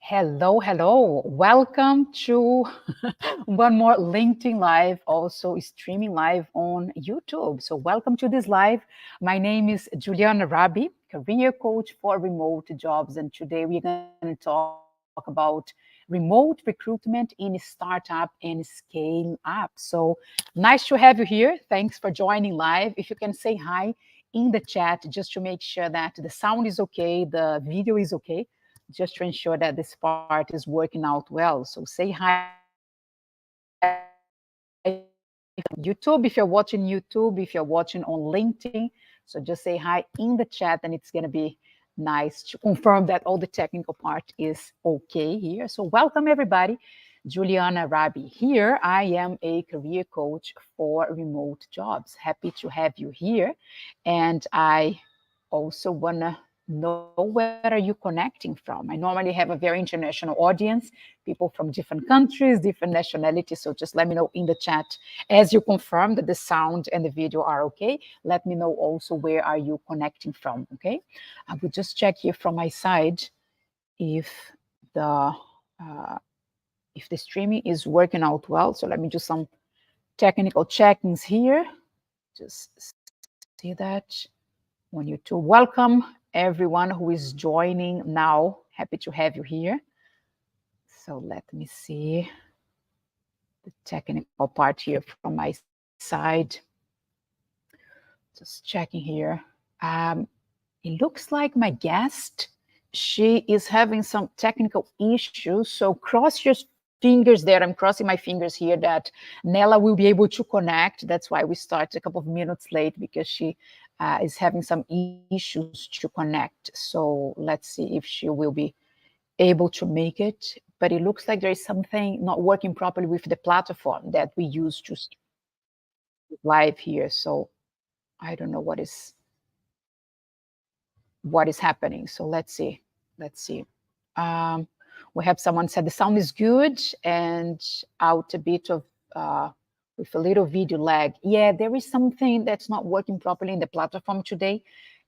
Hello, hello. Welcome to one more LinkedIn Live, also streaming live on YouTube. So, welcome to this live. My name is Juliana Rabi, career coach for remote jobs. And today we're going to talk about remote recruitment in startup and scale up. So, nice to have you here. Thanks for joining live. If you can say hi in the chat just to make sure that the sound is okay, the video is okay, just to ensure that this part is working out well. So say hi YouTube if you're watching YouTube, if you're watching on LinkedIn. So just say hi in the chat, and it's going to be nice to confirm that all the technical part is okay here. So welcome everybody. Juliana Rabi here. I am a career coach for remote jobs. Happy to have you here. And I also want to know where are you connecting from. I normally have a very international audience, people from different countries, different nationalities. So just let me know in the chat as you confirm that the sound and the video are okay. Let me know also where are you connecting from, okay? I will just check here from my side if the uh, if the streaming is working out well. So let me do some technical checkings here. Just see that on YouTube. Welcome everyone who is joining now. Happy to have you here. So let me see the technical part here from my side. Just checking here. It looks like my guest, she is having some technical issues. So cross your fingers there. I'm crossing my fingers here that Nela will be able to connect. That's why we started a couple of minutes late, because she is having some issues to connect. So let's see if she will be able to make it. But it looks like there is something not working properly with the platform that we use to live here. So I don't know what is happening. So let's see. Let's see. Um, we have someone said the sound is good and out a bit of with a little video lag. Yeah, there is something that's not working properly in the platform today.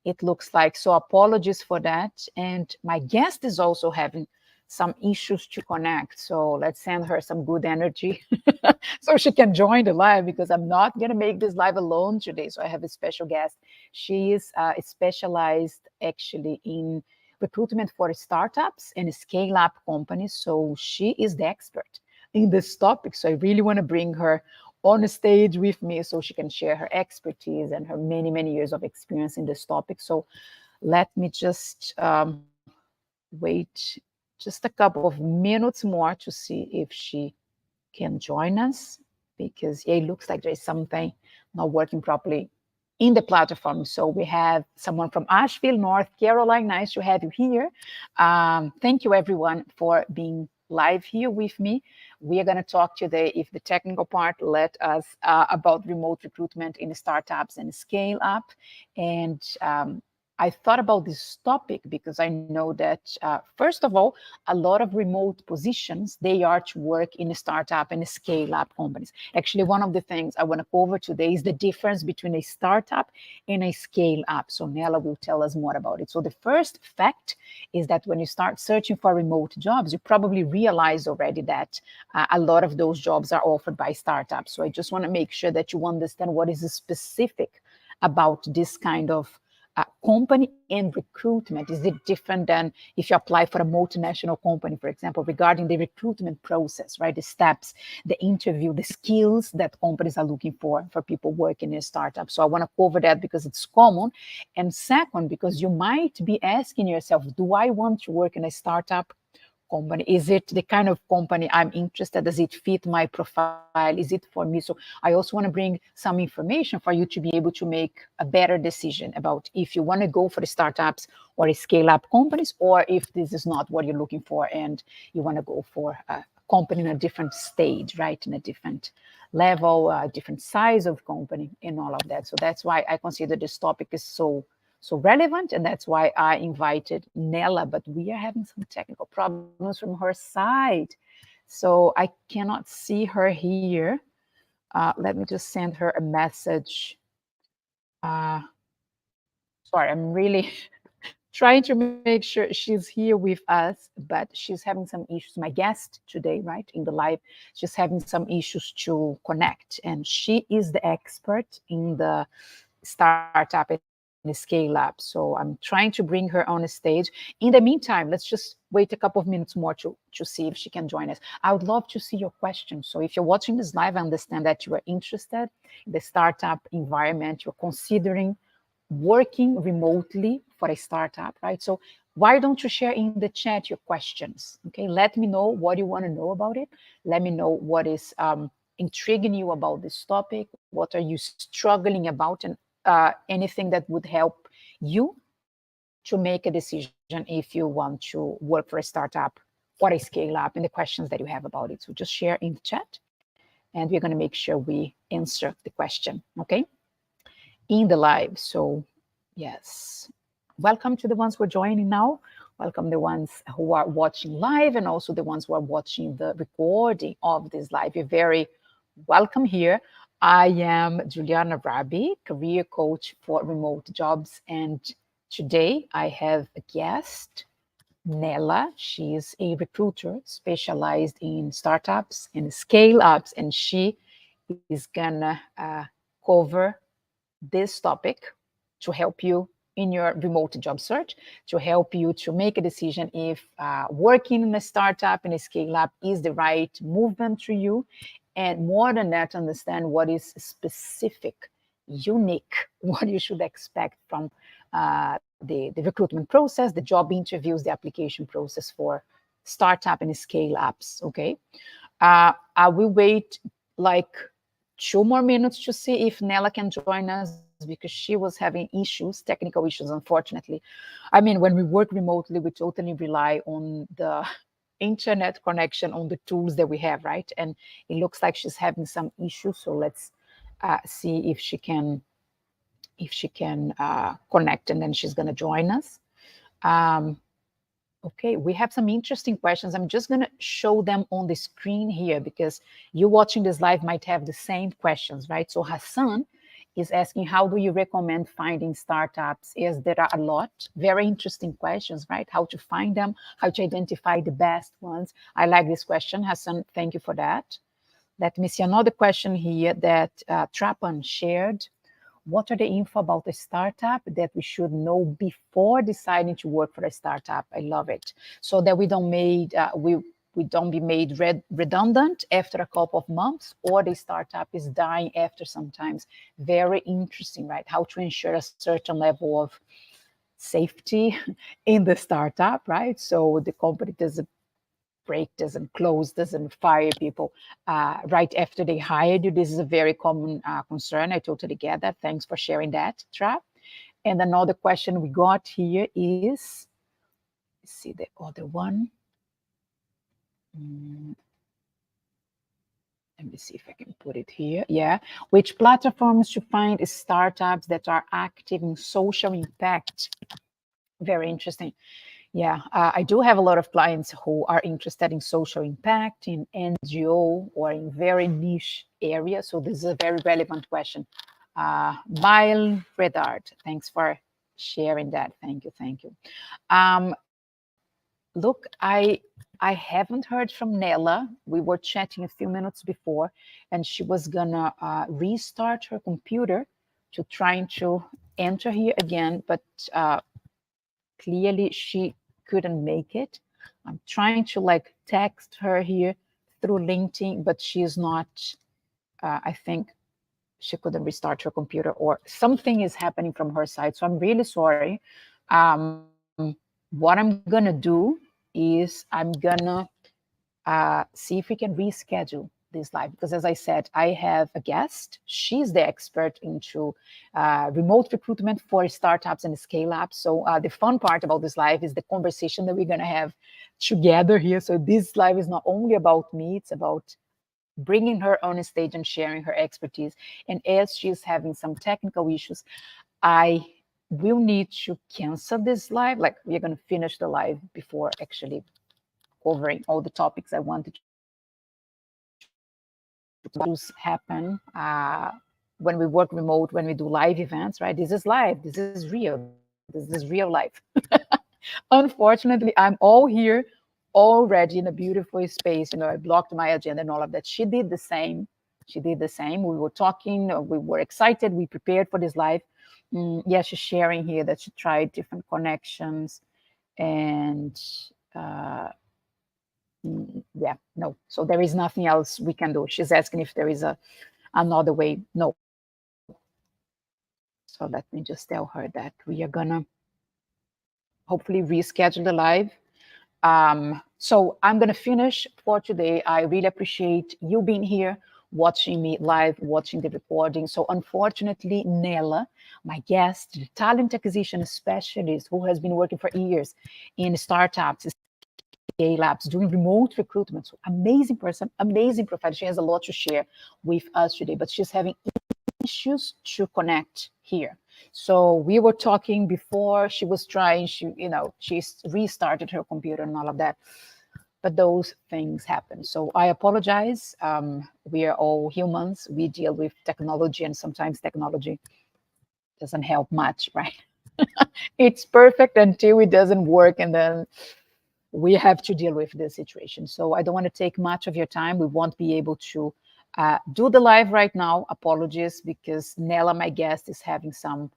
It looks like, so apologies for that. And my guest is also having some issues to connect. So let's send her some good energy so she can join the live, because I'm not going to make this live alone today. So I have a special guest. She is specialized actually in recruitment for startups and scale up companies. So she is the expert in this topic. So I really want to bring her on a stage with me so she can share her expertise and her many, many years of experience in this topic. So let me just wait just a couple of minutes more to see if she can join us, because yeah, it looks like there is something not working properly in the platform. So we have someone from Asheville, North Carolina. Nice to have you here. Thank you everyone for being live here with me. We are going to talk today, if the technical part let us, about remote recruitment in startups and scale up. And I thought about this topic because I know that, first of all, a lot of remote positions, they are to work in a startup and a scale up companies. Actually, one of the things I want to cover today is the difference between a startup and a scale up. So Nela will tell us more about it. So the first fact is that when you start searching for remote jobs, you probably realize already that a lot of those jobs are offered by startups. So I just want to make sure that you understand what is specific about this kind of company and recruitment. Is it different than if you apply for a multinational company, for example, regarding the recruitment process, right? The steps, the interview, the skills that companies are looking for people working in a startup. So I want to cover that because it's common. And second, because you might be asking yourself, do I want to work in a startup company? Is it the kind of company I'm interested? Does it fit my profile? Is it for me? So I also want to bring some information for you to be able to make a better decision about if you want to go for the startups or scale up companies, or if this is not what you're looking for and you want to go for a company in a different stage, right? In a different level, a different size of company and all of that. So that's why I consider this topic is so relevant, and that's why I invited Nela, but we are having some technical problems from her side. So I cannot see her here. Let me just send her a message. Uh, Sorry, I'm really trying to make sure she's here with us, but she's having some issues. My guest today, right, in the live, she's having some issues to connect. And she is the expert in the startup and scale up. So I'm trying to bring her on a stage. In the meantime, let's just wait a couple of minutes more to see if she can join us. I would love to see your questions. So if you're watching this live, I understand that you are interested in the startup environment, you're considering working remotely for a startup, right? So why don't you share in the chat your questions? Okay, let me know what you want to know about it. Let me know what is intriguing you about this topic. What are you struggling about, and anything that would help you to make a decision if you want to work for a startup or a scale up, and the questions that you have about it. So just share in the chat, and we're going to make sure we answer the question, okay? In the live. So, yes, welcome to the ones who are joining now. Welcome the ones who are watching live, and also the ones who are watching the recording of this live. You're very welcome here. I am Juliana Rabi, career coach for remote jobs, and today I have a guest, Nela. She is a recruiter specialized in startups and scale ups, and she is gonna cover this topic to help you in your remote job search, to help you to make a decision if working in a startup and a scale up is the right movement for you. And more than that, understand what is specific, unique, what you should expect from the recruitment process, the job interviews, the application process for startup and scale ups. Okay. I will wait like 2 more minutes to see if Nela can join us, because she was having issues, technical issues, unfortunately. I mean, when we work remotely, we totally rely on the internet connection, on the tools that we have, right? And it looks like she's having some issues. So let's see if she can connect, and then she's going to join us. Um, Okay, we have some interesting questions. I'm just going to show them on the screen here, because you watching this live might have the same questions, right? So Hassan is asking, how do you recommend finding startups? Is there are a lot, very interesting questions, right? How to find them, how to identify the best ones. I like this question, Hassan. Thank you for that. Let me see another question here that Trapan shared. What are the info about a startup that we should know before deciding to work for a startup? I love it. So that we don't be made redundant after a couple of months, or the startup is dying after sometimes. Very interesting, right? How to ensure a certain level of safety in the startup, right? So the company doesn't break, doesn't close, doesn't fire people right after they hired you. This is a very common concern. I totally get that. Thanks for sharing that, Trap. And another question we got here is, let's see the other one. Let me see if I can put it here. Yeah. Which platforms to find startups that are active in social impact? Very interesting. Yeah, I do have a lot of clients who are interested in social impact, in NGO, or in very niche areas. So this is a very relevant question. Mile Redard, thanks for sharing that. Thank you, thank you. Look, I haven't heard from Nela. We were chatting a few minutes before, and she was gonna restart her computer to trying to enter here again, but clearly she couldn't make it. I'm trying to like text her here through LinkedIn, but she's not. I think she couldn't restart her computer, or something is happening from her side. So I'm really sorry. What I'm gonna do is I'm gonna see if we can reschedule this live, because as I said, I have a guest. She's the expert into remote recruitment for startups and scale ups. So the fun part about this live is the conversation that we're going to have together here. So this live is not only about me, it's about bringing her on a stage and sharing her expertise. And as she's having some technical issues, I will need to cancel this live. Like, we're going to finish the live before actually covering all the topics I wanted to cover. Issues happen when we work remote, when we do live events, right? This is live, this is real, this is real life. Unfortunately, I'm all here already in a beautiful space. I blocked my agenda and all of that. She did the same. She did the same. We were talking, we were excited, we prepared for this live. Yeah, she's sharing here that she tried different connections and uh, yeah, no. So there is nothing else we can do. She's asking if there is another way. No. So let me just tell her that we are gonna hopefully reschedule the live. So I'm going to finish for today. I really appreciate you being here, watching me live, watching the recording. So unfortunately, Nela, my guest, the talent acquisition specialist who has been working for years in startups, scale ups, doing remote recruitment. So amazing person, amazing professional. She has a lot to share with us today, but she's having issues to connect here. So we were talking before she was trying, she restarted her computer and all of that. But those things happen. So I apologize. We are all humans. We deal with technology, and sometimes technology doesn't help much, right? It's perfect until it doesn't work, and then we have to deal with this situation. So I don't want to take much of your time. We won't be able to do the live right now. Apologies, because Nela, my guest, is having some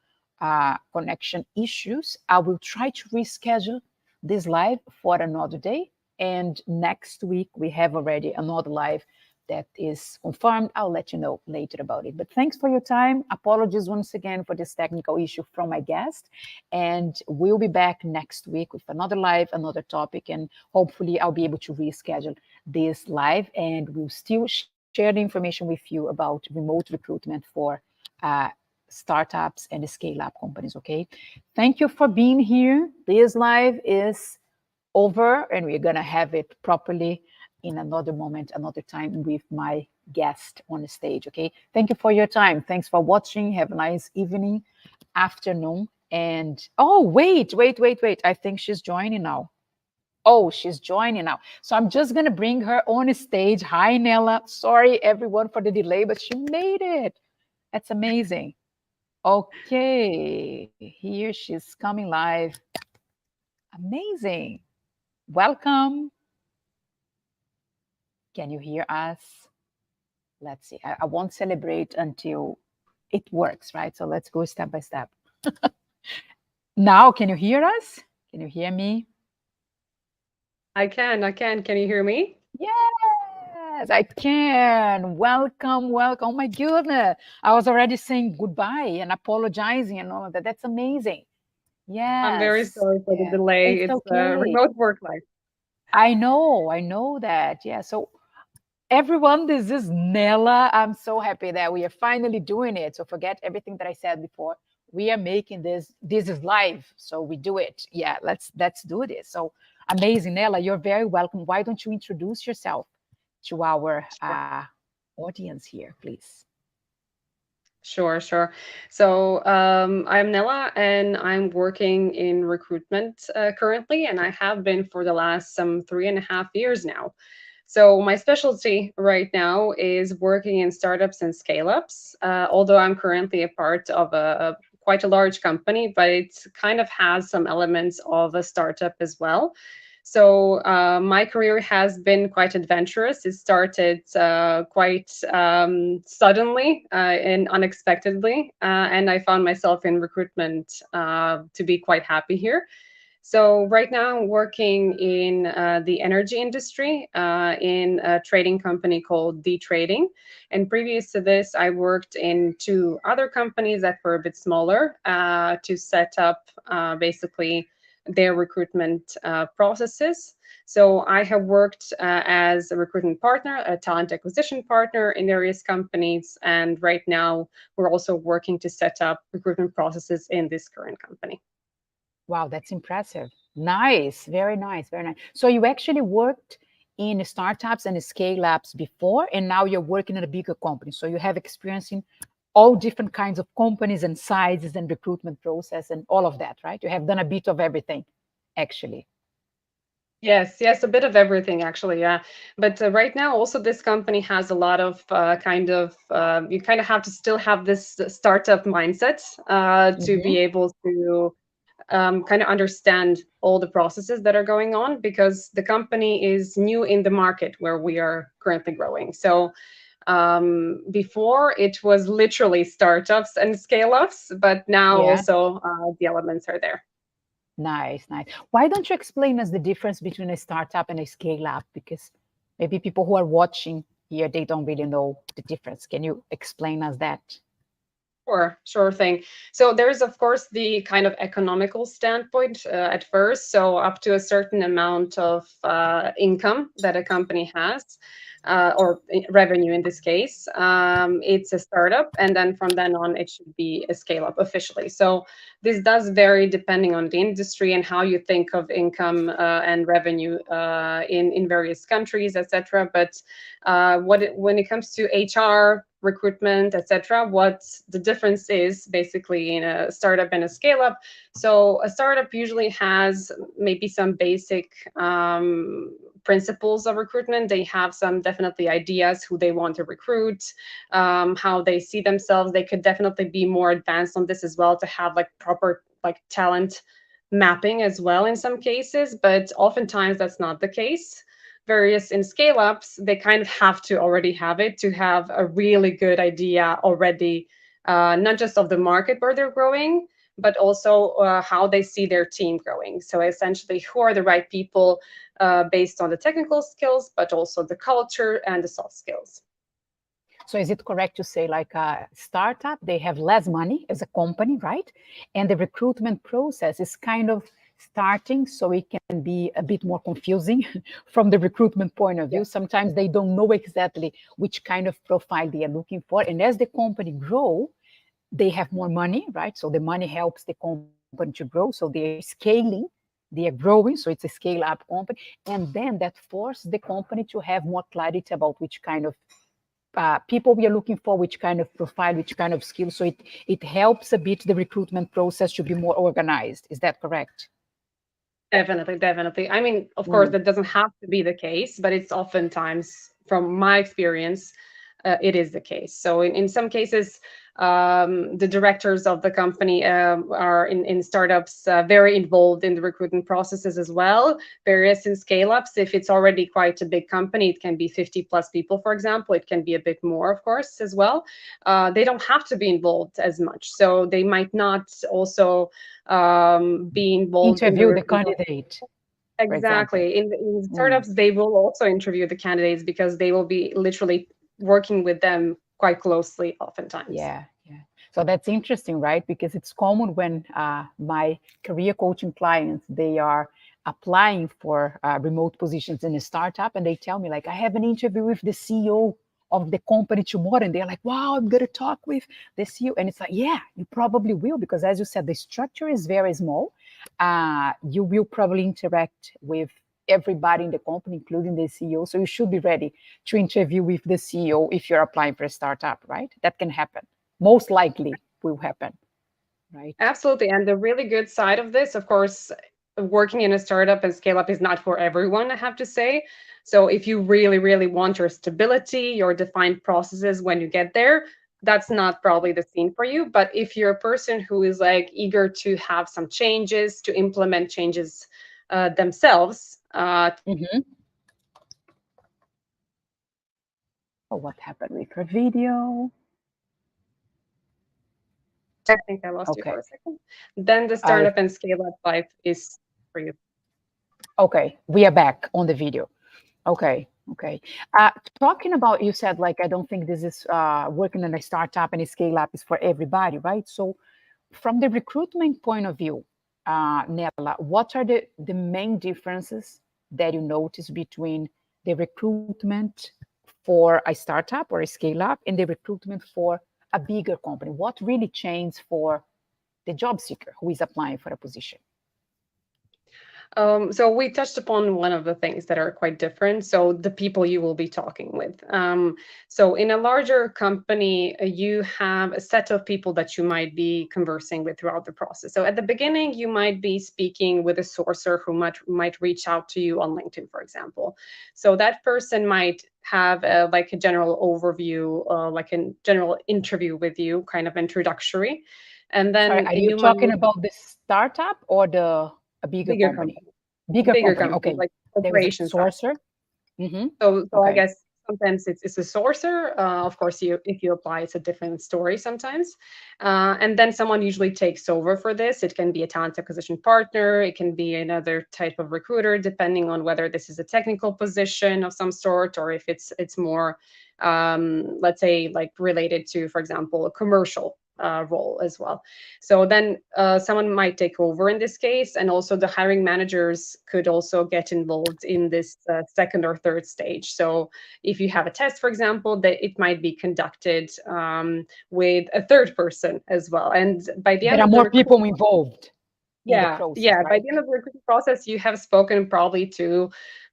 connection issues. I will try to reschedule this live for another day. And next week, we have already another live that is confirmed. I'll let you know later about it. But thanks for your time. Apologies once again for this technical issue from my guest. And we'll be back next week with another live, another topic. And hopefully, I'll be able to reschedule this live. And we'll still share the information with you about remote recruitment for uh, startups and scale up companies. Okay. Thank you for being here. This live is over, and we're going to have it properly in another moment, another time with my guest on the stage. Okay. Thank you for your time. Thanks for watching. Have a nice evening, afternoon. And oh, wait. I think she's joining now. Oh, she's joining now. So I'm just going to bring her on stage. Hi, Nela. Sorry, everyone, for the delay, but she made it. That's amazing. Okay. Here she's coming live. Amazing. Welcome. Can you hear us? Let's see. I won't celebrate until it works, right? So let's go step by step. Now, can you hear us? Can you hear me? I can. I can. Can you hear me? Yes, I can. Welcome, welcome. Oh my goodness. I was already saying goodbye and apologizing and all of that. That's amazing. I'm very Yes. sorry for the Yeah. delay. It's It's okay. remote work life. I know that. Yeah. So everyone, this is Nela. I'm so happy that we are finally doing it. So forget everything that I said before. We are making this. This is live, so we do it. Yeah, let's do this. So amazing, Nela. You're very welcome. Why don't you introduce yourself to our Sure. audience here, please? Sure, sure. So I'm Nela, and I'm working in recruitment currently, and I have been for the last some 3.5 years now. So my specialty right now is working in startups and scale-ups. Although I'm currently a part of a quite a large company, but it kind of has some elements of a startup as well. So my career has been quite adventurous. It started quite suddenly and unexpectedly, and I found myself in recruitment to be quite happy here. So right now I'm working in the energy industry in a trading company called D Trading. And previous to this, I worked in two other companies that were a bit smaller to set up basically their recruitment processes. So I have worked as a recruitment partner, a talent acquisition partner in various companies. And right now we're also working to set up recruitment processes in this current company. Wow, that's impressive. Nice, very nice, very nice. So you actually worked in startups and scale ups before, and now you're working in a bigger company. So you have experience in all different kinds of companies and sizes and recruitment process and all of that, right? You have done a bit of everything, actually. Yes, yes, a bit of everything actually, yeah. But right now, also this company has a lot of you kind of have to still have this startup mindset to Mm-hmm. be able to kind of understand all the processes that are going on, because the company is new in the market where we are currently growing. So before it was literally startups and scale ups, but now Yeah. also the elements are there. Nice, nice. Why don't you explain us the difference between a startup and a scale up? Because maybe people who are watching here, they don't really know the difference. Can you explain us that? Sure thing. So there's of course the kind of economical standpoint at first. So up to a certain amount of income that a company has, or revenue in this case, it's a startup, and then from then on it should be a scale up officially. So this does vary depending on the industry and how you think of income and revenue in various countries, etc. But when it comes to HR, recruitment, etc., what the difference is basically in a startup and a scale up. So a startup usually has maybe some basic principles of recruitment. They have some definitely ideas who they want to recruit, how they see themselves. They could definitely be more advanced on this as well, to have like proper like talent mapping as well in some cases, but oftentimes that's not the case. Various in scale ups, they kind of have to already have it to have a really good idea already, not just of the market where they're growing, but also how they see their team growing. So essentially, who are the right people based on the technical skills, but also the culture and the soft skills. So is it correct to say like a startup, they have less money as a company, right? And the recruitment process is kind of starting, so it can be a bit more confusing from the recruitment point of Yeah. view. Sometimes they don't know exactly which kind of profile they are looking for. And as the company grow, they have more money, right? So the money helps the company to grow. So they are scaling, they are growing. So it's a scale up company. And then that forces the company to have more clarity about which kind of people we are looking for, which kind of profile, which kind of skill. So it helps a bit the recruitment process to be more organized. Is that correct? Definitely, definitely. I mean, of course, Mm. that doesn't have to be the case, but it's oftentimes, from my experience, it is the case. So in some cases, the directors of the company are in startups very involved in the recruitment processes as well. Whereas in scale ups, if it's already quite a big company, it can be 50 plus people, for example. It can be a bit more, of course, as well. They don't have to be involved as much. So they might not also be involved in the Interview the recruitment. candidate, for example. Exactly. In Mm. startups, they will also interview the candidates because they will be literally working with them quite closely oftentimes. Yeah, yeah. So that's interesting, right? Because it's common when my career coaching clients, they are applying for remote positions in a startup, and they tell me like, I have an interview with the CEO of the company tomorrow, and they're like, wow, I'm going to talk with the CEO. And it's like, yeah, you probably will, because as you said, the structure is very small. You will probably interact with everybody in the company, including the CEO. So you should be ready to interview with the CEO if you're applying for a startup, right? That can happen. Most likely will happen, right? Absolutely. And the really good side of this, of course, working in a startup and scale up is not for everyone, I have to say. So if you really, really want your stability, your defined processes when you get there, that's not probably the scene for you. But if you're a person who is like eager to have some changes, to implement changes themselves, Mm-hmm. Oh, what happened with her video? I think I lost you Okay. for a second, then the I startup and scale up life is for you. okay. We are back on the video. Okay. Okay. Talking about, you said like I don't think this is working in a startup and a scale up is for everybody, right? So from the recruitment point of view, Nela, what are the main differences that you notice between the recruitment for a startup or a scale up and the recruitment for a bigger company? What really changed for the job seeker who is applying for a position? So we touched upon one of the things that are quite different. So the people you will be talking with. So in a larger company, you have a set of people that you might be conversing with throughout the process. So at the beginning, you might be speaking with a sourcer who might reach out to you on LinkedIn, for example. So that person might have like a general overview, like a general interview with you, kind of introductory. And Sorry, then are you you talking might about the startup or a bigger bigger company? company, Bigger bigger company. company, Okay. like There is a operation side. sourcer. Mm-hmm. So I Okay. guess sometimes it's a sourcer. Of course, you if you apply, it's a different story sometimes. And then someone usually takes over for this. It can be a talent acquisition partner. It can be another type of recruiter, depending on whether this is a technical position of some sort or if it's more, let's say, like related to, for example, a commercial role as well. So then someone might take over in this case, and also the hiring managers could also get involved in this second or third stage. So if you have a test, for example, that it might be conducted with a third person as well. And by the There end are of the more recruitment, people involved in the yeah, process, yeah. By right? the end of the recruitment process, you have spoken probably to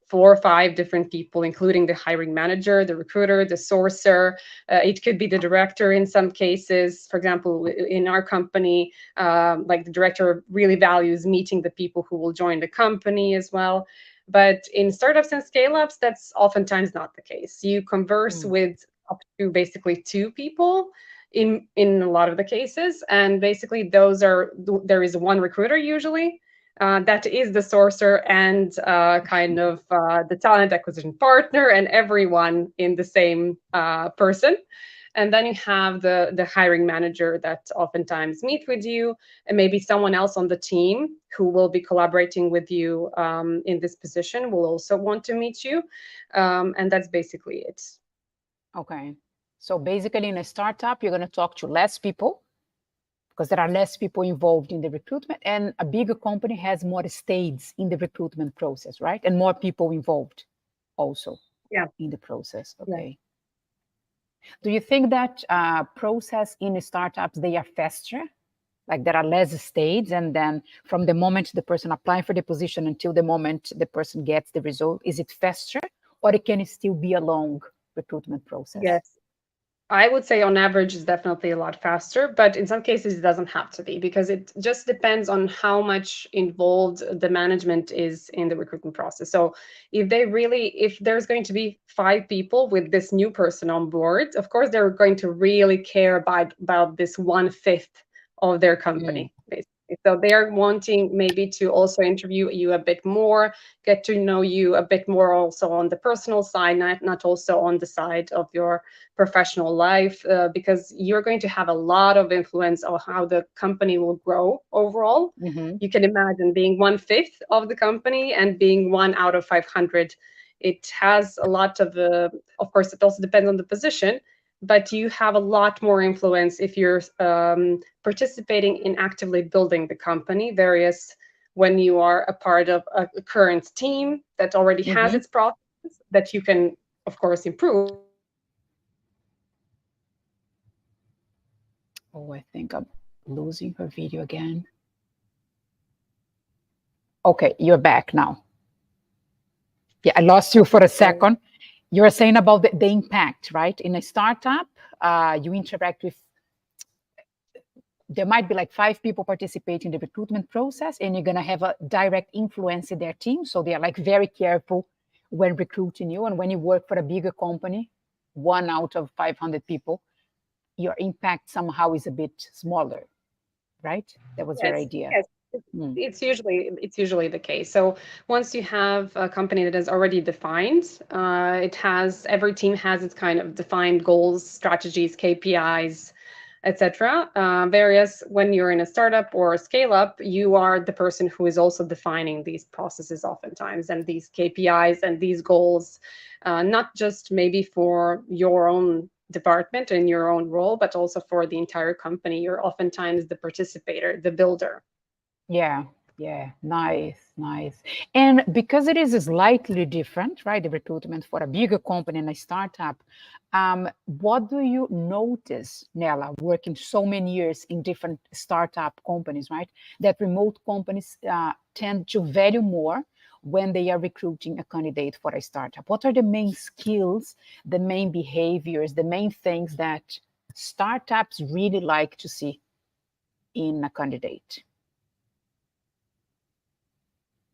4 or 5 different people, including the hiring manager, the recruiter, the sourcer. It could be the director in some cases. For example, in our company, like the director really values meeting the people who will join the company as well. But in startups and scale ups, that's oftentimes not the case. You converse Mm. with up to basically 2 people in a lot of the cases, and basically those are there is one recruiter usually that is the sourcer and kind of the talent acquisition partner and everyone in the same person. And then you have the hiring manager that oftentimes meet with you, and maybe someone else on the team who will be collaborating with you in this position will also want to meet you, and that's basically it. Okay. So basically, in a startup, you're going to talk to less people because there are less people involved in the recruitment, and a bigger company has more stages in the recruitment process, right? And more people involved also Yeah, in the process. yeah. Okay. Do you think that process in startups they are faster? Like there are less stages, and then from the moment the person applying for the position until the moment the person gets the result, is it faster, or it can still be a long recruitment process? Yes. I would say on average is definitely a lot faster, but in some cases it doesn't have to be because it just depends on how much involved the management is in the recruitment process. So if there's going to be 5 people with this new person on board, of course they're going to really care about this 1/5 of their Mm. company, basically. So they are wanting maybe to also interview you a bit more, get to know you a bit more also on the personal side, not also on the side of your professional life, because you're going to have a lot of influence on how the company will grow overall. Mm-hmm. You can imagine being 1/5 of the company and being 1 out of 500. It has a lot of course, it also depends on the position, but you have a lot more influence if you're participating in actively building the company, various when you are a part of a current team that already has Mm-hmm. its process that you can, of course, improve. Oh, I think I'm losing her video again. Okay, you're back now. Yeah, I lost you for a second. You were saying about the impact, right? In a startup, you interact with, there might be like 5 people participating in the recruitment process, and you're going to have a direct influence in their team. So they are like very careful when recruiting you. And when you work for a bigger company, 1 out of 500 people, your impact somehow is a bit smaller, right? That was your Yes, idea. yes. Mm. It's usually the case. So once you have a company that is already defined, it has every team has its kind of defined goals, strategies, KPIs, etc. Various when you're in a startup or a scale up, you are the person who is also defining these processes oftentimes and these KPIs and these goals, not just maybe for your own department and your own role, but also for the entire company. You're oftentimes the participator, the builder. Yeah, yeah, nice, nice. And because it is slightly different, right? The recruitment for a bigger company and a startup, what do you notice, Nella, working so many years in different startup companies, right? That remote companies tend to value more when they are recruiting a candidate for a startup. What are the main skills, the main behaviors, the main things that startups really like to see in a candidate?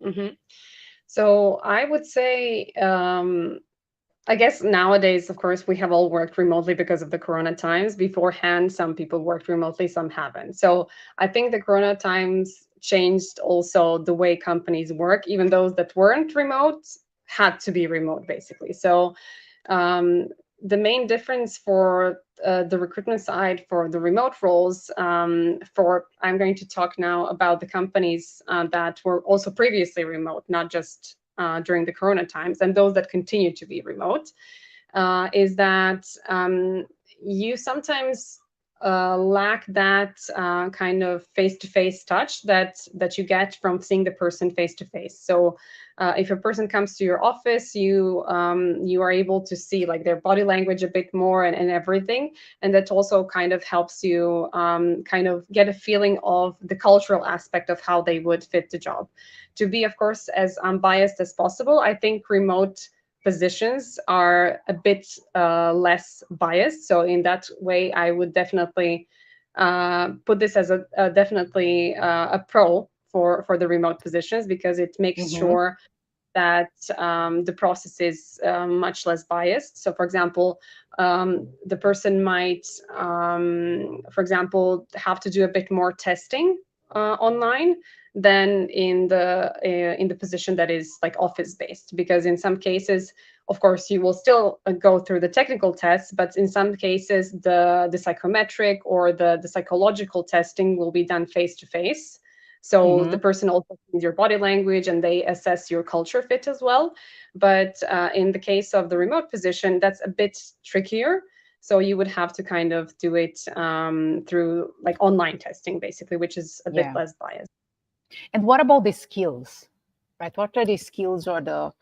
Hmm. So I would say I guess nowadays, of course, we have all worked remotely because of the Corona times. Beforehand, some people worked remotely, some haven't. So I think the Corona times changed also the way companies work. Even those that weren't remote had to be remote, basically. So um, the main difference for the recruitment side for the remote roles, for I'm going to talk now about the companies that were also previously remote, not just during the Corona times, and those that continue to be remote, is that you sometimes lack that kind of face-to-face touch that you get from seeing the person face-to-face. So if a person comes to your office, you are able to see like their body language a bit more and everything, and that also kind of helps you kind of get a feeling of the cultural aspect of how they would fit the job. To be, of course, as unbiased as possible, I think remote positions are a bit less biased. So in that way, I would definitely put this as a definitely a pro for the remote positions, because it makes Mm-hmm. sure that the process is much less biased. So, for example, the person might, for example, have to do a bit more testing online than in the position that is like office based, because in some cases, of course, you will still go through the technical tests, but in some cases the psychometric or the psychological testing will be done face to face. So the Mm-hmm. person also sees your body language and they assess your culture fit as well. But in the case of the remote position, that's a bit trickier. So you would have to kind of do it through like online testing, basically, which is a bit Yeah. less biased. And what about the skills, right? What are the skills or the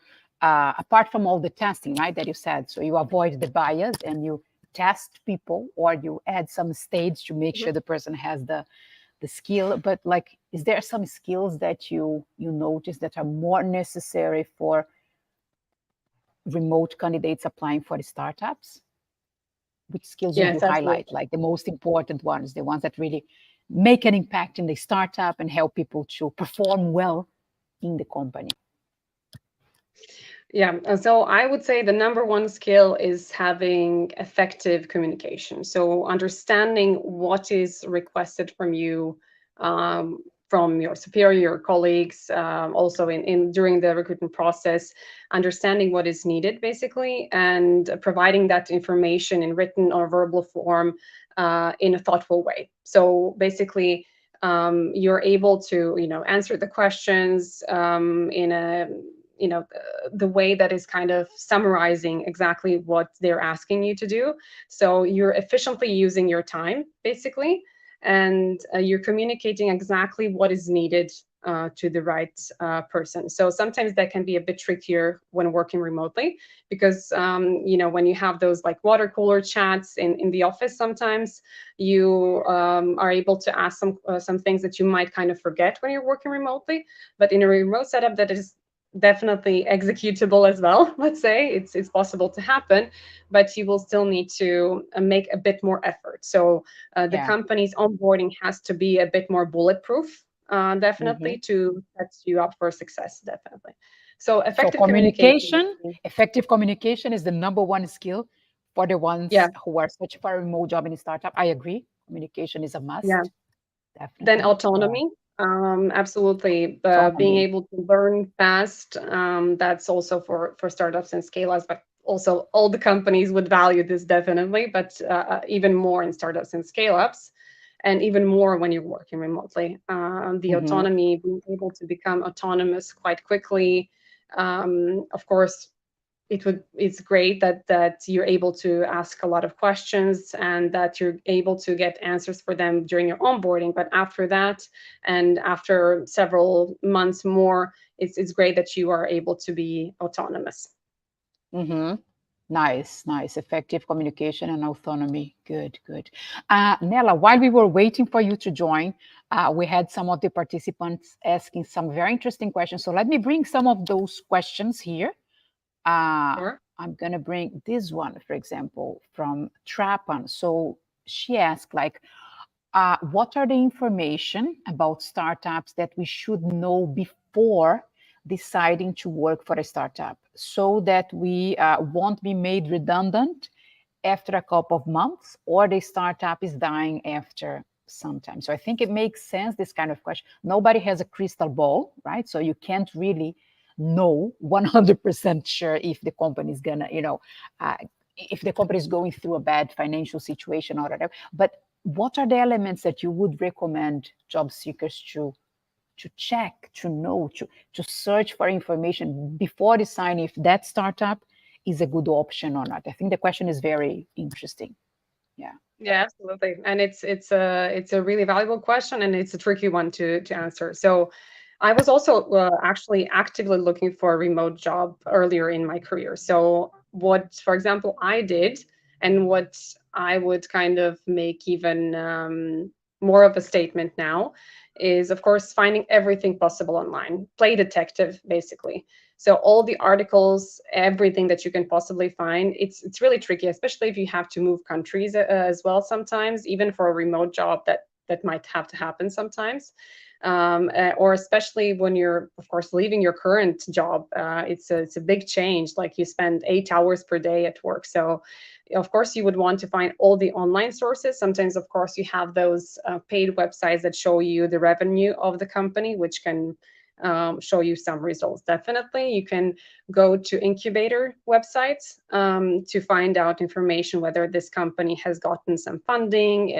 apart from all the testing, right, that you said? So you avoid the bias and you test people, or you add some stage to make Mhm. sure the person has the skill. But like, is there some skills that you notice that are more necessary for remote candidates applying for the startups? Which skills would you Yes, highlight, absolutely. like the most important ones, the ones that really make an impact in the startup and help people to perform well in the company? Yeah, so I would say the number one skill is having effective communication. So understanding what is requested from you, from your superior, your colleagues, also in during the recruitment process, understanding what is needed basically, and providing that information in written or verbal form in a thoughtful way. So basically. You're able to, answer the questions in a the way that is kind of summarizing exactly what they're asking you to do. So you're efficiently using your time, basically, and you're communicating exactly what is needed to the right person. So sometimes that can be a bit trickier when working remotely, because when you have those like water cooler chats in the office, sometimes you are able to ask some things that you might kind of forget when you're working remotely. But in a remote setup, that is definitely executable as well. Let's say it's possible to happen, but you will still need to make a bit more effort. So the Yeah. company's onboarding has to be a bit more bulletproof, Mm-hmm. definitely, to set you up for success, definitely. So So effective communication. communication, effective communication is the number one skill for the Yeah, ones who are searching for a remote job in a startup. I agree. Communication is a yeah. must. Then Definitely. Yeah. autonomy, absolutely. Being Autonomy. able to learn fast, that's also for startups and scale ups, but also all the companies would value this definitely, but even more in startups and scale ups, and even more when you're working remotely. The Mm-hmm. autonomy, being able to become autonomous quite quickly. Of course, it's great that you're able to ask a lot of questions and that you're able to get answers for them during your onboarding, but after that, and after several months more, it's great that you are able to be autonomous. Mm-hmm. Nice, nice. Effective communication and autonomy. Good, good. Nela, while we were waiting for you to join, we had some of the participants asking some very interesting questions. So let me bring some of those questions here. Uh, Sure. I'm going to bring this one, for example, from Trapan. So she asked, like, what are the information about startups that we should know before deciding to work for a startup so that we won't be made redundant after a couple of months, or the startup is dying after some time. So I think it makes sense, this kind of question. Nobody has a crystal ball, right? So you can't really know 100% sure if the company is gonna, if the company is going through a bad financial situation or whatever. But what are the elements that you would recommend job seekers to check, to know, to search for information before deciding if that startup is a good option or not? I think the question is very interesting. Yeah. Yeah, absolutely. And it's a really valuable question, and it's a tricky one to answer. So I was also actually actively looking for a remote job earlier in my career. So what, for example, I did, and what I would kind of make even more of a statement now, is of course finding everything possible online. Play detective, basically. So all the articles, everything that you can possibly find, it's really tricky, especially if you have to move countries as well sometimes, even for a remote job that might have to happen sometimes. Or especially when you're, of course, leaving your current job, it's a big change. Like you spend 8 hours per day at work, so of course you would want to find all the online sources. Sometimes, of course, you have those paid websites that show you the revenue of the company, which can show you some results. Definitely, you can go to incubator websites to find out information whether this company has gotten some funding,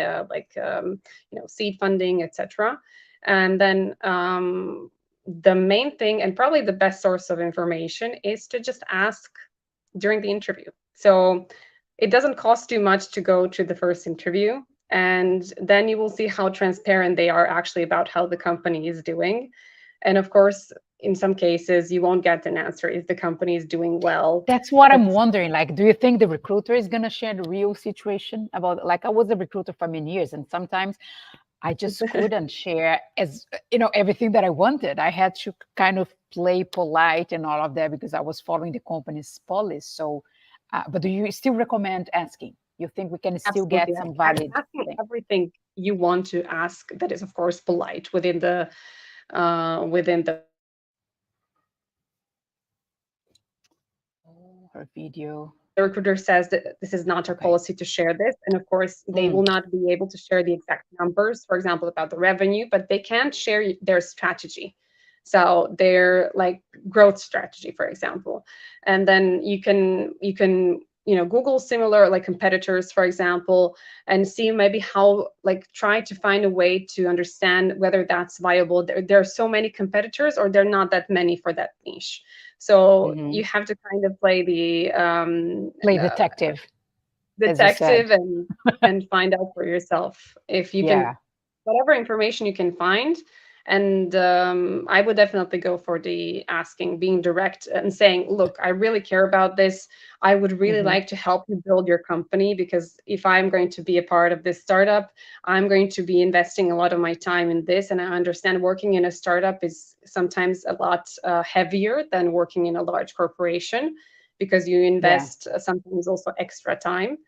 seed funding, etc. And then the main thing, and probably the best source of information, is to just ask during the interview. So it doesn't cost too much to go to the first interview, and then you will see how transparent they are actually about how the company is doing. And of course, in some cases, you won't get an answer if the company is doing well. That's what But I'm wondering. Like, do you think the recruiter is going to share the real situation about, like, I was a recruiter for many years, and sometimes I just couldn't share everything that I wanted. I had to kind of play polite and all of that because I was following the company's policy. So, but do you still recommend asking? You think we can still absolutely, get some valid asking thing? everything you want to ask, that is, of course, polite within the Oh, her video. the recruiter says that this is not our Okay. policy to share this. And of course, they Mm, will not be able to share the exact numbers, for example, about the revenue, but they can share their strategy. So their like growth strategy, for example. And then you can Google similar like competitors, for example, and see maybe how, like, try to find a way to understand whether that's viable. There are so many competitors, or there are not that many for that niche. So hmm you have to kind of play the Play detective, as you said. detective and find out for yourself if you can, Yeah. whatever information you can find. And I would definitely go for the asking, being direct and saying, look, I really care about this. I would really hmm like to help you build your company, because if I'm going to be a part of this startup, I'm going to be investing a lot of my time in this. And I understand working in a startup is sometimes a lot heavier than working in a large corporation, because you Yeah. invest sometimes also extra time.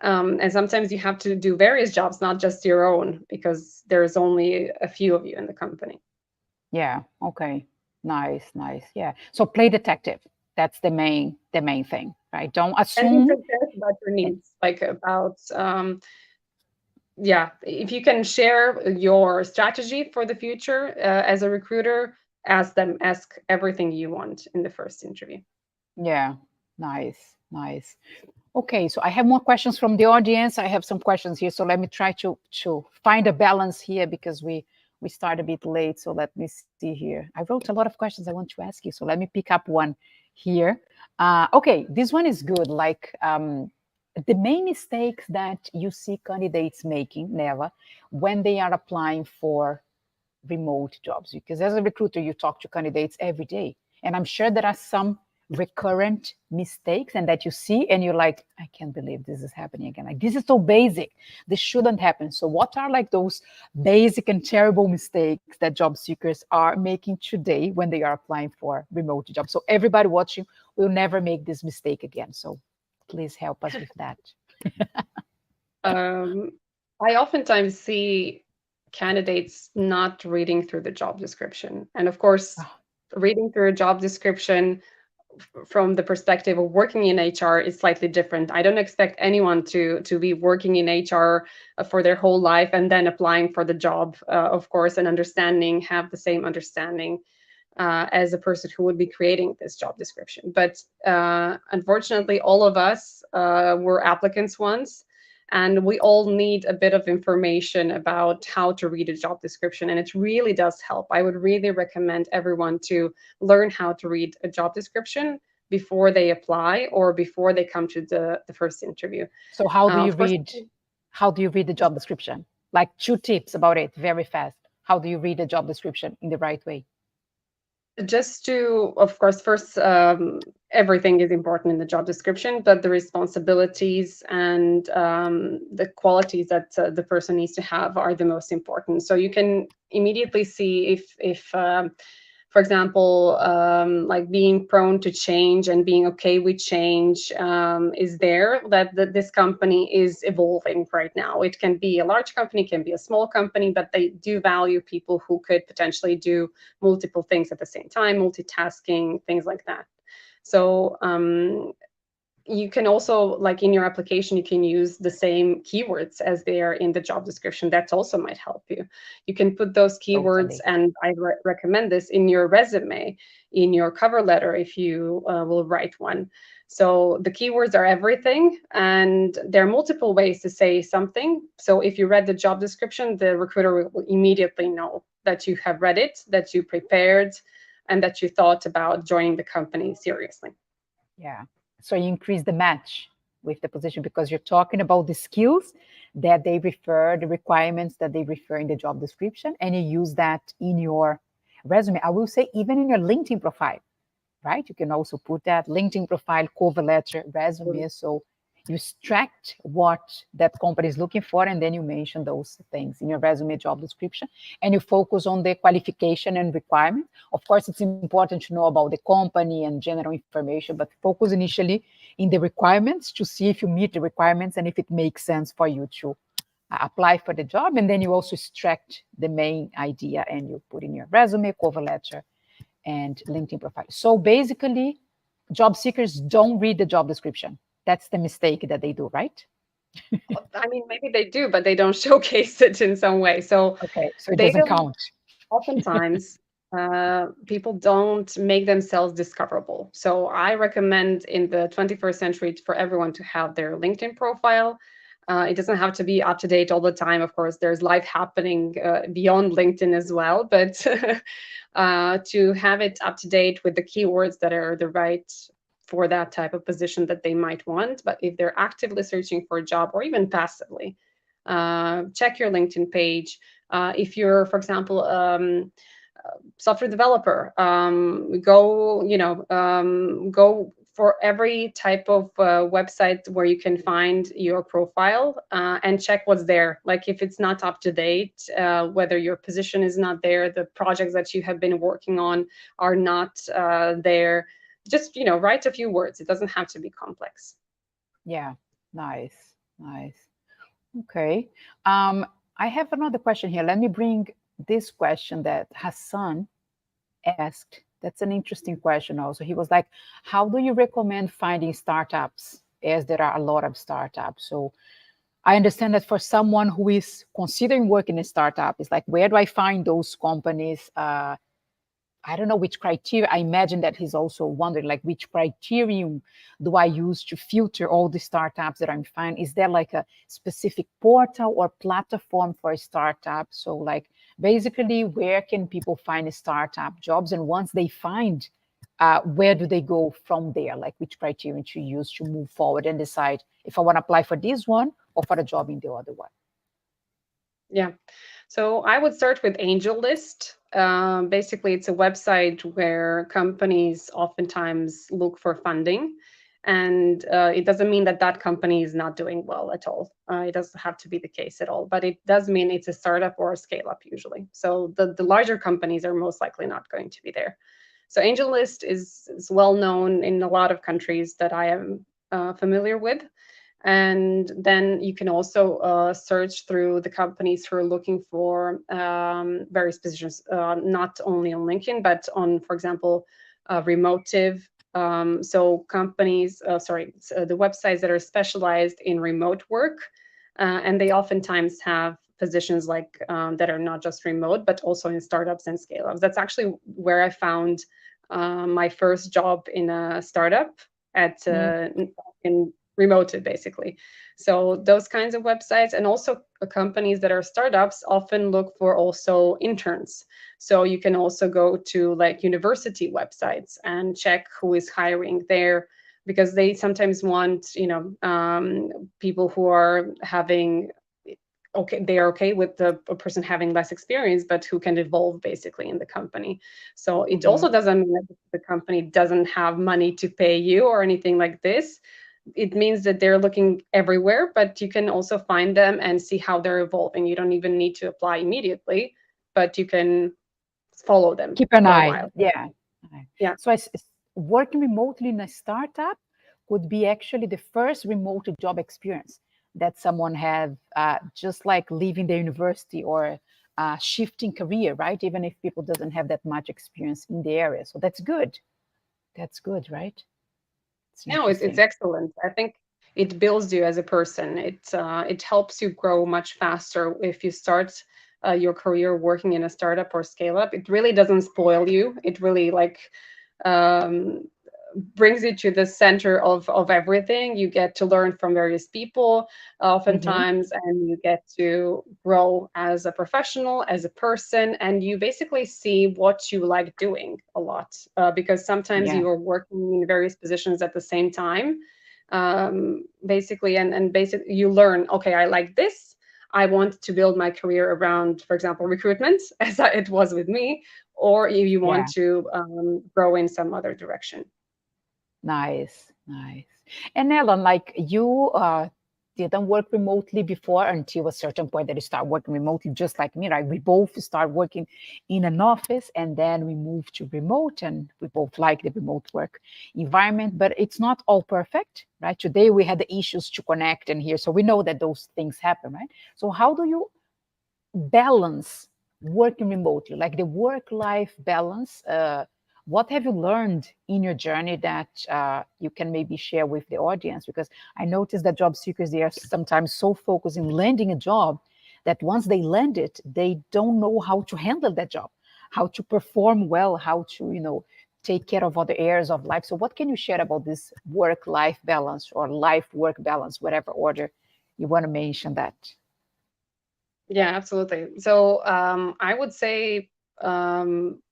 And sometimes you have to do various jobs, not just your own, because there's only a few of you in the company. Yeah. Okay. Nice. Nice. Yeah. So play detective. That's the main thing, right? Don't And be assume. transparent about your And needs, like about, yeah, if you can share your strategy for the future as a recruiter, ask everything you want in the first interview. yeah. Nice. Nice. Okay, so I have more questions from the audience. I have some questions here, so let me try to find a balance here because we start a bit late. So let me see here. I wrote a lot of questions I want to ask you, so let me pick up one here. Okay, this one is good. Like the main mistakes that you see candidates making, Nela, when they are applying for remote jobs, because as a recruiter you talk to candidates every day, and I'm sure there are some recurrent mistakes and that you see and you're like, I can't believe this is happening again, like this is so basic, this shouldn't happen. So what are like those basic and terrible mistakes that job seekers are making today when they are applying for remote jobs, so everybody watching will never make this mistake again? So please help us with that. Um, I oftentimes see candidates not reading through the job description. And of course, Oh, reading through a job description from the perspective of working in HR is slightly different. I don't expect anyone to be working in HR for their whole life and then applying for the job, of course, and have the same understanding as a person who would be creating this job description. But unfortunately, all of us were applicants once, and we all need a bit of information about how to read a job description. And it really does help. I would really recommend everyone to learn how to read a job description before they apply or before they come to the first interview. So Of course, how do you read the job description? Like two tips about it, very fast. How do you read the job description in the right way? just to, of course, first, everything is important in the job description, but the responsibilities and the qualities that the person needs to have are the most important. So you can immediately see if for example, like being prone to change and being okay with change is there, that this company is evolving right now. It can be a large company, can be a small company, but they do value people who could potentially do multiple things at the same time, multitasking, things like that. So you can also, like in your application, you can use the same keywords as they are in the job description. That also might help you. You can put those keywords, Totally. and I recommend this in your resume, in your cover letter, if you will write one. So the keywords are everything, and there are multiple ways to say something. So if you read the job description, the recruiter will immediately know that you have read it, that you prepared, and that you thought about joining the company seriously. Yeah. So you increase the match with the position because you're talking about the skills that they refer, the requirements that they refer in the job description, and you use that in your resume. I will say, even in your LinkedIn profile, right? You can also put that LinkedIn profile, cover letter, resume. So you extract what that company is looking for, and then you mention those things in your resume, job description, and you focus on the qualification and requirement. Of course, it's important to know about the company and general information, but focus initially in the requirements to see if you meet the requirements and if it makes sense for you to apply for the job. And then you also extract the main idea and you put in your resume, cover letter, and LinkedIn profile. So basically, job seekers don't read the job description. That's the mistake that they do, right? I mean, maybe they do, but they don't showcase it in some way. So Okay, so it they doesn't don't, count. oftentimes, people don't make themselves discoverable. So I recommend in the 21st century for everyone to have their LinkedIn profile. It doesn't have to be up to date all the time. Of course, there's life happening beyond LinkedIn as well, but to have it up to date with the keywords that are the right for that type of position that they might want. But if they're actively searching for a job or even passively, check your LinkedIn page. If you're, for example, software developer, go for every type of website where you can find your profile and check what's there. Like if it's not up to date, whether your position is not there, the projects that you have been working on are not there. Just write a few words. It doesn't have to be complex. Yeah, nice, nice. Okay. Um, I have another question here. Let me bring this question that Hassan asked. That's an interesting question also. He was like, how do you recommend finding startups as there are a lot of startups? So I understand that for someone who is considering working in a startup, it's like, where do I find those companies? I don't know which criteria. I imagine that he's also wondering, like, which criterion do I use to filter all the startups that I'm finding? Is there like a specific portal or platform for a startup? So, like, basically, where can people find startup jobs? And once they find, where do they go from there? Like, which criterion to use to move forward and decide if I want to apply for this one or for a job in the other one? Yeah. So I would start with AngelList. Basically, it's a website where companies oftentimes look for funding. And it doesn't mean that that company is not doing well at all. It doesn't have to be the case at all, but it does mean it's a startup or a scale up usually. So the larger companies are most likely not going to be there. So AngelList is well known in a lot of countries that I am familiar with. And then you can also search through the companies who are looking for various positions, not only on LinkedIn, but on, for example, Remotive. So companies, the websites that are specialized in remote work, and they oftentimes have positions like that are not just remote, but also in startups and scale ups. That's actually where I found my first job in a startup at Mm, in remoted basically. So those kinds of websites, and also companies that are startups often look for also interns. So you can also go to like university websites and check who is hiring there, because they sometimes want, people who are having, okay, they are okay with a person having less experience, but who can evolve basically in the company. So it mhm. also doesn't mean that the company doesn't have money to pay you or anything like this. It means that they're looking everywhere, but you can also find them and see how they're evolving. You don't even need to apply immediately, but you can follow them Keep an for a eye. while. Yeah. Right. Yeah. So working remotely in a startup could be actually the first remote job experience that someone have, just like leaving the university or shifting career, right? Even if people doesn't have that much experience in the area. So that's good. That's good, right? It's No, it's interesting. excellent. I think it builds you as a person. It helps you grow much faster if you start your career working in a startup or scale up. It really doesn't spoil you. It really like um, brings you to the center of everything. You get to learn from various people Hmm. oftentimes, and you get to grow as a professional, as a person, and you basically see what you like doing a lot, because sometimes Yeah. you are working in various positions at the same time, basically, and basically you learn, okay, I like this. I want to build my career around, for example, recruitment, as it was with me, or if you want Yeah. to grow in some other direction. Nice, nice. And Ellen, like you didn't work remotely before until a certain point that you start working remotely, just like me, right? We both start working in an office and then we moved to remote and we both like the remote work environment, but it's not all perfect, right? Today we had the issues to connect and here, so we know that those things happen, right? So how do you balance working remotely, like the work-life balance? What have you learned in your journey that you can maybe share with the audience? Because I noticed that job seekers, they are sometimes so focused in landing a job that once they land it, they don't know how to handle that job, how to perform well, how to, take care of other areas of life. So what can you share about this work-life balance or life-work balance, whatever order you want to mention that? Yeah, absolutely. So I would say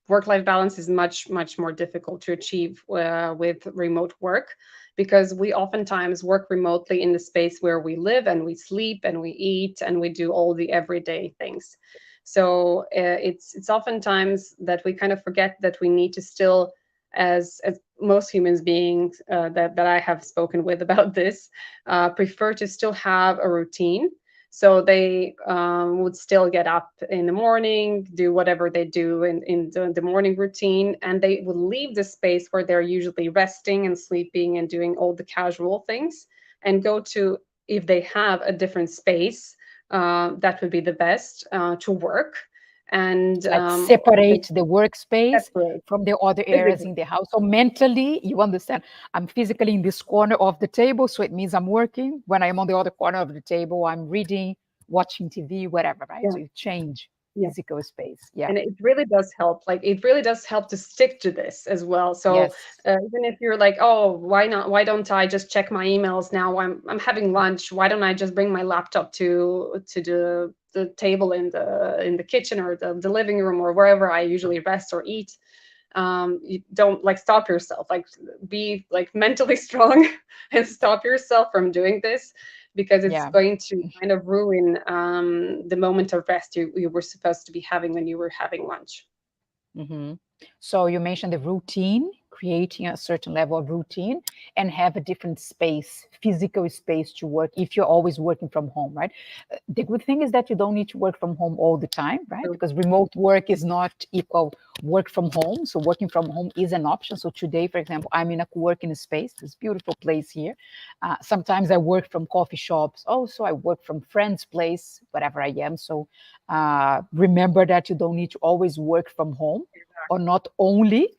work-life balance is much, much more difficult to achieve with remote work, because we oftentimes work remotely in the space where we live and we sleep and we eat and we do all the everyday things. So it's oftentimes that we kind of forget that we need to still, as most humans beings that I have spoken with about this, prefer to still have a routine. So they would still get up in the morning, do whatever they do in the morning routine, and they would leave the space where they're usually resting and sleeping and doing all the casual things, and go to, if they have a different space, that would be the best to work. And Like they separate the workspace separate from the other areas physically. in the house. So mentally, you understand, I'm physically in this corner of the table, so it means I'm working. When I'm on the other corner of the table, I'm reading, watching TV, whatever, right? Yeah, So you change yeah. physical space. Yeah. And it really does help, like it really does help to stick to this as well. So Yes. even if you're like, oh, why don't I just check my emails now, I'm having lunch, why don't I just bring my laptop to the table in the kitchen or the living room or wherever I usually rest or eat. You don't like stop yourself, like be like mentally strong and stop yourself from doing this, because it's Yeah. going to kind of ruin the moment of rest you were supposed to be having when you were having lunch. Hmm. So you mentioned the routine, creating a certain level of routine and have a different space, physical space to work if you're always working from home, right? The good thing is that you don't need to work from home all the time, right? So, Because remote work is not equal work from home. So working from home is an option. So today, for example, I'm in a co-working space, this beautiful place here. Sometimes I work from coffee shops. Also, I work from friends' place, wherever I am. So remember that you don't need to always work from home, or not only.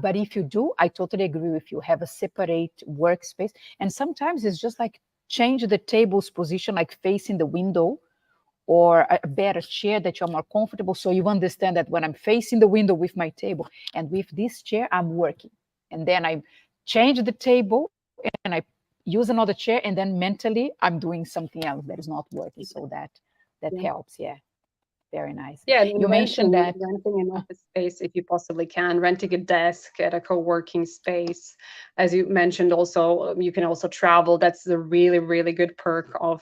But if you do, I totally agree with you. Have a separate workspace. And sometimes it's just like change the table's position, like facing the window, or a better chair that you're more comfortable. So you understand that when I'm facing the window with my table and with this chair, I'm working. And then I change the table and I use another chair, and then mentally I'm doing something else that is not working. So that yeah. helps. Yeah, very nice. Yeah, and You mentioned renting that. renting an office space if you possibly can, renting a desk at a co-working space. As you mentioned, also you can also travel. That's the really, really good perk of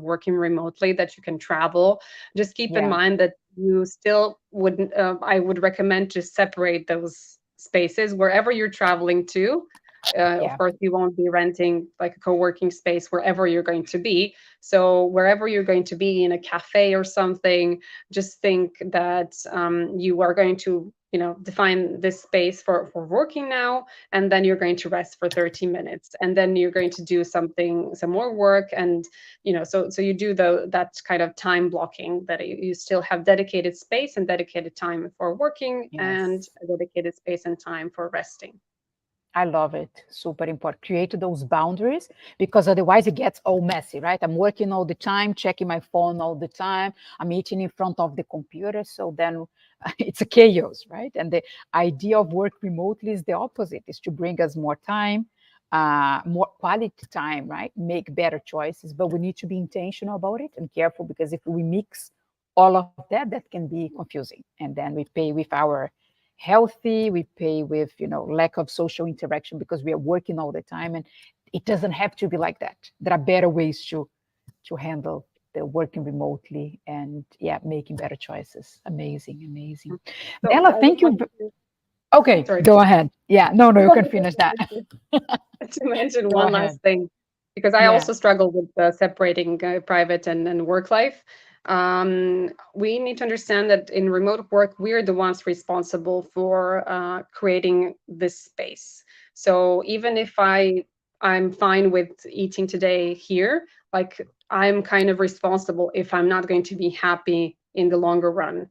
working remotely, that you can travel. Just keep in Yeah, mind that you still wouldn't. I would recommend to separate those spaces wherever you're traveling to. Of yeah, course, you won't be renting like a co-working space wherever you're going to be. So wherever you're going to be in a cafe or something, just think that you are going to, define this space for working now, and then you're going to rest for 30 minutes, and then you're going to do some more work. And so you do that kind of time blocking, that you still have dedicated space and dedicated time for working, and yes. a dedicated space and time for resting. I love it. Super important. Create those boundaries, because otherwise it gets all messy, right? I'm working all the time, checking my phone all the time. I'm eating in front of the computer. So then it's a chaos, right? And the idea of work remotely is the opposite, is to bring us more time, more quality time, right? Make better choices. But we need to be intentional about it and careful, because if we mix all of that, that can be confusing. And then we pay with our healthy, we pay with lack of social interaction because we are working all the time. And it doesn't have to be like that. There are better ways to handle the working remotely, and yeah, making better choices. Amazing, amazing. So Nela, I would thank like you. to, Okay, sorry. go ahead. Yeah, no, I you can would finish just that. like to mention Go one ahead. last thing, because I Yeah, also struggle with separating private and work life. We need to understand that in remote work, we're the ones responsible for creating this space. So even if I'm fine with eating today here, like, I'm kind of responsible if I'm not going to be happy in the longer run,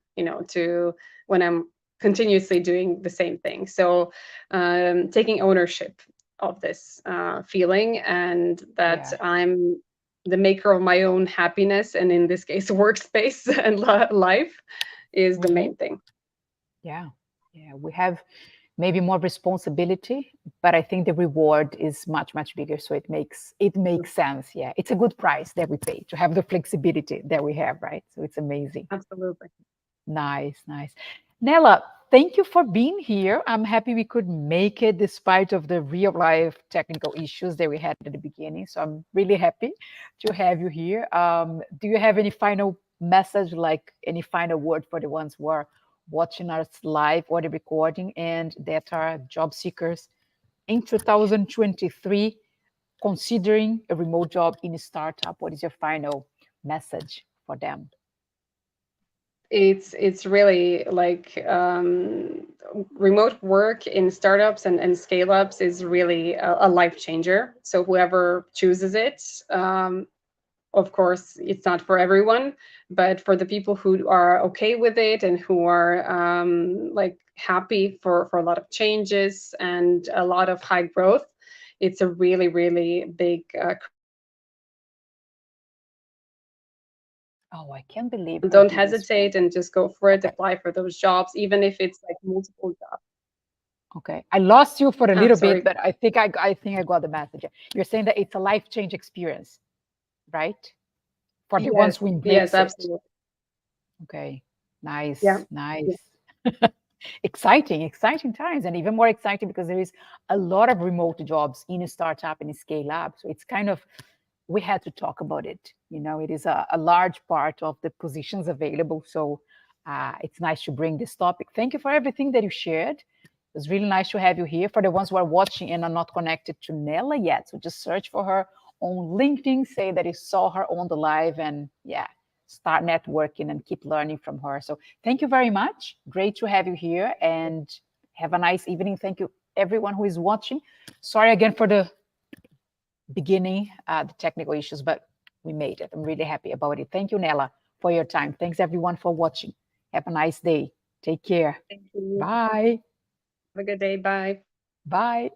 to when I'm continuously doing the same thing. So taking ownership of this feeling, and that yeah. I'm the maker of my own happiness, and in this case, workspace and life, is the Hmm. main thing. Yeah, yeah. We have maybe more responsibility, but I think the reward is much, much bigger. So it makes sense. Yeah, it's a good price that we pay to have the flexibility that we have, right? So it's amazing. Absolutely. Nice, nice. Nella, thank you for being here. I'm happy we could make it despite of the real life technical issues that we had at the beginning. So I'm really happy to have you here. Do you have any final message, like any final word for the ones who are watching us live or the recording and that are job seekers in 2023, considering a remote job in a startup? What is your final message for them? It's really like, remote work in startups and scale ups is really a life changer. So whoever chooses it, of course, it's not for everyone, but for the people who are okay with it, and who are like happy for a lot of changes and a lot of high growth, it's a really, really big career opportunity. Oh, I can't believe her Don't videos. hesitate and just go for it. Okay. Apply for those jobs, even if it's like multiple jobs. Okay. I lost you for a Ah, little bit, sorry. but I think I got the message. You're saying that it's a life change experience, right? For the ones Yes, who yes, embrace it. absolutely. Okay. Yeah. Nice, Yeah. nice. Exciting, exciting times, and even more exciting because there is a lot of remote jobs in a startup and a scale up. So it's kind of, we had to talk about it. It is a large part of the positions available. So it's nice to bring this topic. Thank you for everything that you shared. was really nice to have you here. For the ones who are watching and are not connected to Nela yet, so just search for her on LinkedIn, say that you saw her on the live, and yeah, start networking and keep learning from her. So thank you very much. Great to have you here, and have a nice evening. Thank you, everyone who is watching. Sorry again for the beginning, the technical issues, but we made it. I'm really happy about it. Thank you, Nela, for your time. Thanks, everyone, for watching. Have a nice day. Take care. Thank you. Bye. Have a good day. Bye. Bye.